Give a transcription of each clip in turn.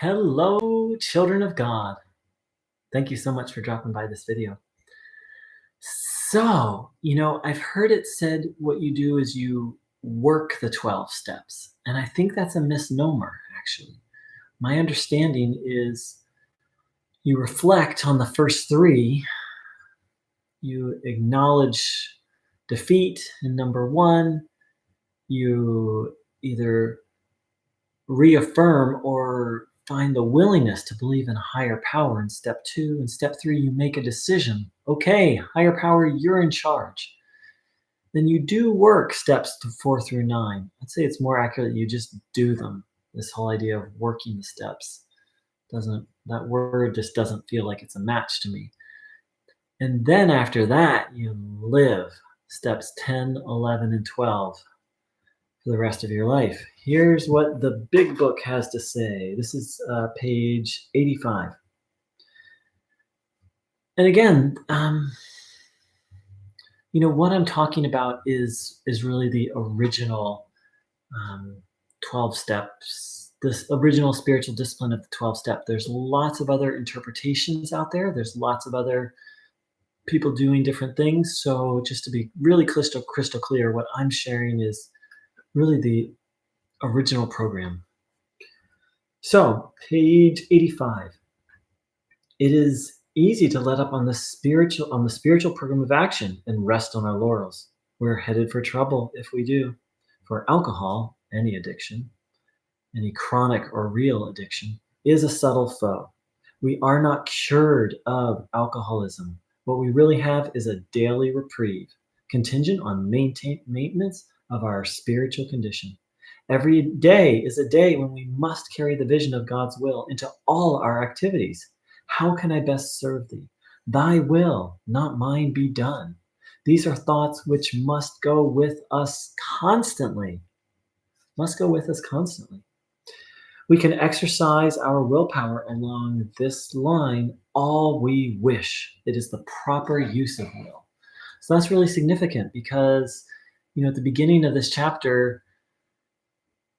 Hello, children of God. Thank you so much for dropping by this video. I've heard it said what you do is you work the 12 steps. And I think that's a misnomer, actually. My understanding is you reflect on the first three, you acknowledge defeat in number one, you either reaffirm or find the willingness to believe in a higher power in step two. In step three, you make a decision. Okay, higher power, you're in charge. Then you do work steps to 4 through 9. I'd say it's more accurate you just do them. This whole idea of working the steps that word just doesn't feel like it's a match to me. And then after that, you live steps 10, 11, and 12 for the rest of your life. Here's what the big book has to say. This is page 85. And again, what I'm talking about is really the original 12 steps, this original spiritual discipline of the 12 step. There's lots of other interpretations out there. There's lots of other people doing different things. So just to be really crystal clear, what I'm sharing is really the original program. So, page 85. It is easy to let up on the spiritual program of action and rest on our laurels. We're headed for trouble if we do. For alcohol, any addiction, any chronic or real addiction, is a subtle foe. We are not cured of alcoholism. What we really have is a daily reprieve, contingent on maintenance of our spiritual condition. Every day is a day when we must carry the vision of God's will into all our activities. How can I best serve thee? Thy will, not mine, be done. These are thoughts which must go with us constantly. We can exercise our willpower along this line all we wish. It is the proper use of will. So that's really significant because, at the beginning of this chapter,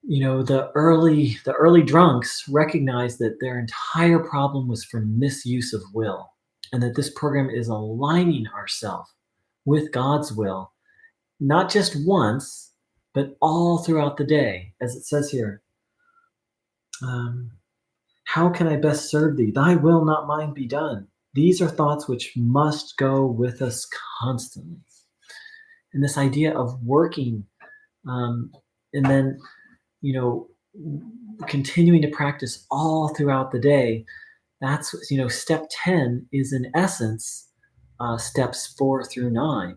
the early drunks recognized that their entire problem was from misuse of will, and that this program is aligning ourselves with God's will, not just once, but all throughout the day, as it says here. How can I best serve thee? Thy will, not mine, be done. These are thoughts which must go with us constantly. And this idea of working, and then continuing to practice all throughout the day. That's, step 10 is in essence steps 4 through 9.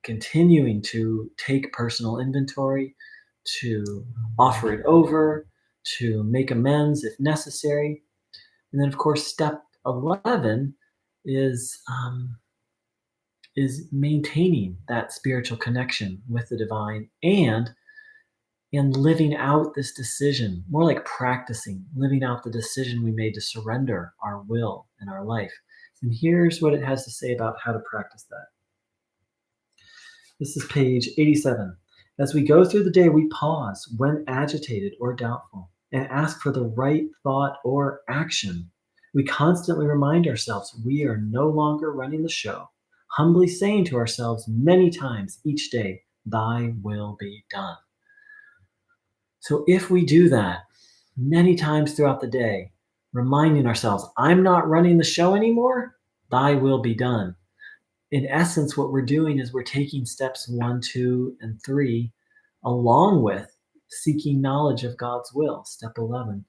Continuing to take personal inventory, to offer it over, to make amends if necessary. And then, of course, step 11 is maintaining that spiritual connection with the divine and living out this decision, more like practicing, living out the decision we made to surrender our will and our life. And here's what it has to say about how to practice that. This is page 87. As we go through the day, we pause when agitated or doubtful and ask for the right thought or action. We constantly remind ourselves we are no longer running the show, humbly saying to ourselves many times each day, thy will be done. So if we do that many times throughout the day, reminding ourselves, I'm not running the show anymore, thy will be done. In essence, what we're doing is we're taking steps 1, 2, and 3 along with seeking knowledge of God's will, step 11.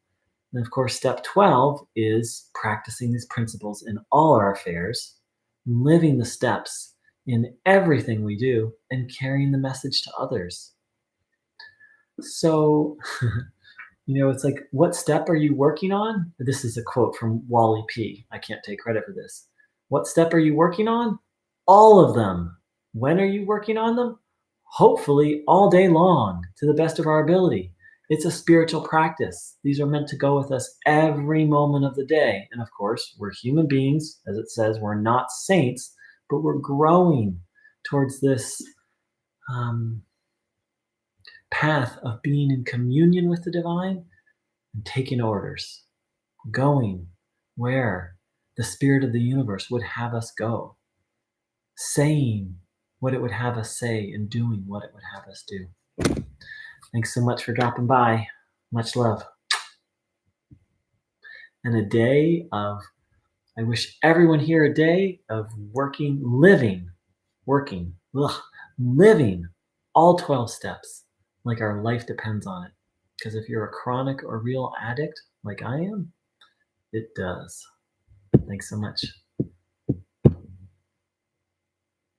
And of course, step 12 is practicing these principles in all our affairs, living the steps in everything we do, and carrying the message to others. So, it's like, what step are you working on? This is a quote from Wally P. I can't take credit for this. What step are you working on? All of them. When are you working on them? Hopefully all day long, to the best of our ability. It's a spiritual practice. These are meant to go with us every moment of the day. And of course, we're human beings. As it says, we're not saints, but we're growing towards this path of being in communion with the divine and taking orders. going where the spirit of the universe would have us go, saying what it would have us say, and doing what it would have us do. Thanks so much for dropping by. Much love. And a day of, I wish everyone here a day of living all 12 steps like our life depends on it. Because if you're a chronic or real addict like I am, it does. Thanks so much.